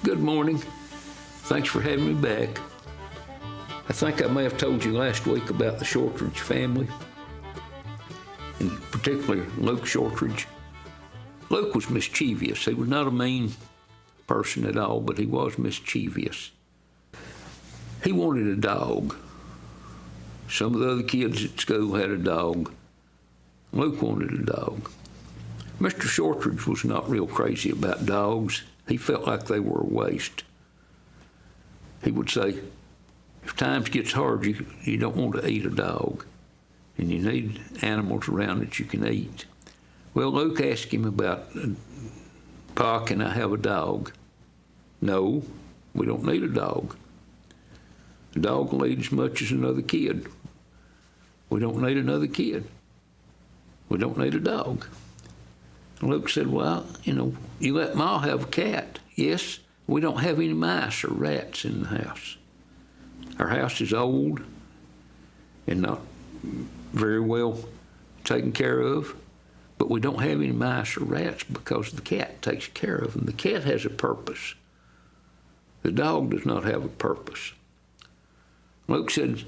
Good morning. Thanks for having me back. I think I may have told you last week about the Shortridge family, and particularly Luke Shortridge. Luke was mischievous. He was not a mean person at all, but he was mischievous. He wanted a dog. Some of the other kids at school had a dog. Luke wanted a dog. Mr. Shortridge was not real crazy about dogs. He felt like they were a waste. He would say, if times gets hard, you don't want to eat a dog, and you need animals around that you can eat. Well, Luke asked him about, Pa, can I have a dog? No, we don't need a dog. A dog will eat as much as another kid. We don't need another kid. We don't need a dog. Luke said, well, you let Ma have a cat. Yes, we don't have any mice or rats in the house. Our house is old and not very well taken care of, but we don't have any mice or rats because the cat takes care of them. The cat has a purpose. The dog does not have a purpose. Luke said,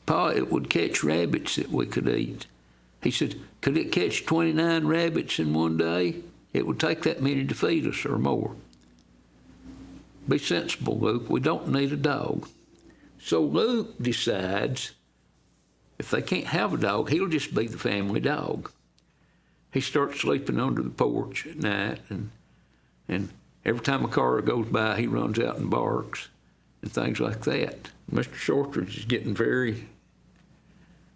Pa, it would catch rabbits that we could eat. He said, could it catch 29 rabbits in one day? It would take that many to feed us or more. Be sensible, Luke. We don't need a dog. So Luke decides if they can't have a dog, he'll just be the family dog. He starts sleeping under the porch at night, and every time a car goes by, he runs out and barks and things like that. Mr. Shortridge is getting very,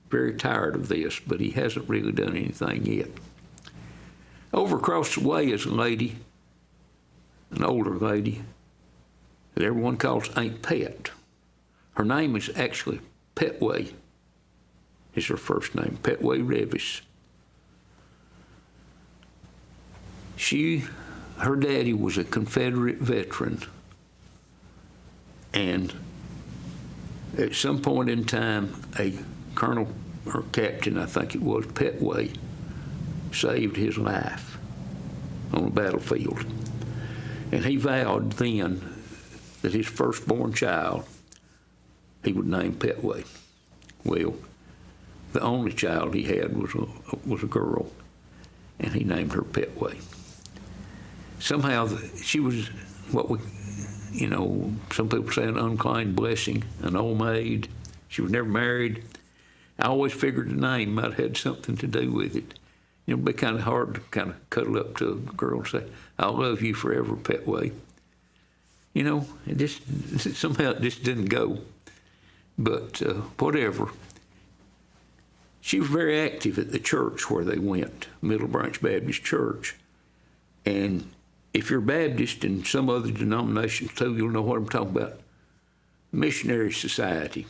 very tired of this, but he hasn't really done anything yet. Over across the way is a lady, an older lady, that everyone calls Aunt Pet. Her name is actually Petway, is her first name, Petway Revis. Her daddy was a Confederate veteran, and at some point in time, a colonel or captain, I think it was, Petway, saved his life on a battlefield. And he vowed then that his firstborn child he would name Petway. Well, the only child he had was a girl, and he named her Petway. Somehow she was what some people say an unclaimed blessing, an old maid. She was never married. I always figured the name might have had something to do with it. It'd be kind of hard to kind of cuddle up to a girl and say, I'll love you forever, Petway. Somehow it just didn't go. But whatever. She was very active at the church where they went, Middle Branch Baptist Church. And if you're Baptist and some other denominations too, you'll know what I'm talking about. Missionary Society.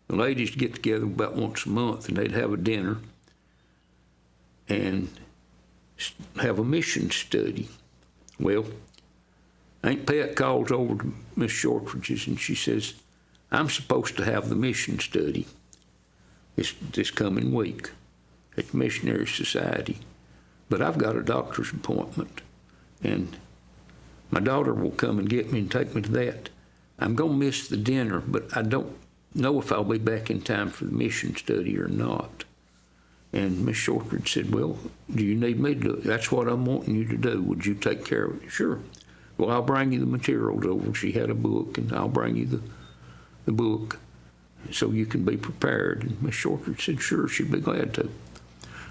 The ladies get together about once a month, and they'd have a dinner and have a mission study. Well, Aunt Pat calls over to Miss Shortridge's, and she says, I'm supposed to have the mission study this coming week at the Missionary Society, but I've got a doctor's appointment, and my daughter will come and get me and take me to that. I'm going to miss the dinner, but I don't know if I'll be back in time for the mission study or not. And Miss Shortridge said, well, do you need me to do it? That's what I'm wanting you to do. Would you take care of it? Sure. Well, I'll bring you the materials over. She had a book, and I'll bring you the book so you can be prepared. And Miss Shortridge said, sure, she'd be glad to.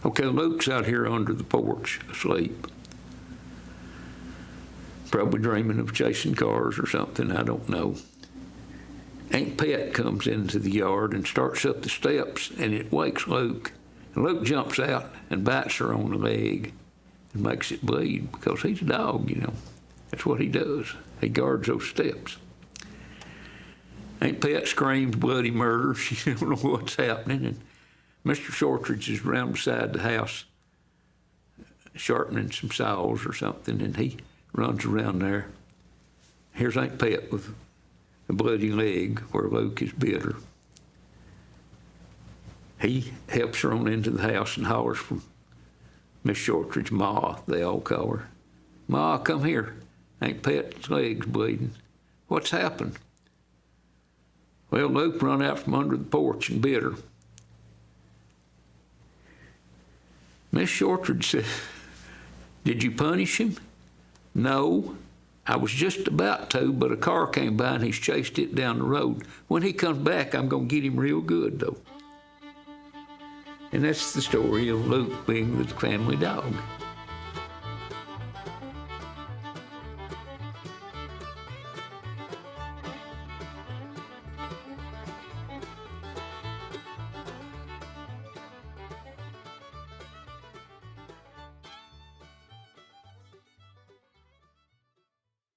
Okay, Luke's out here under the porch asleep. Probably dreaming of chasing cars or something, I don't know. Aunt Pat comes into the yard and starts up the steps, and it wakes Luke. And Luke jumps out and bites her on the leg and makes it bleed because he's a dog, That's what he does. He guards those steps. Aunt Pat screams bloody murder. She don't know what's happening. And Mr. Shortridge is around beside the house sharpening some saws or something, and he runs around there. Here's Aunt Pat with a bloody leg where Luke is bit her. He helps her on into the house and hollers from Miss Shortridge, Ma, they all call her. Ma, come here. Aunt Pat's legs bleeding. What's happened? Well, Luke run out from under the porch and bit her. Miss Shortridge said, "Did you punish him?" "No, I was just about to, but a car came by and he's chased it down the road. When he comes back, I'm going to get him real good, though." And that's the story of Luke being the family dog.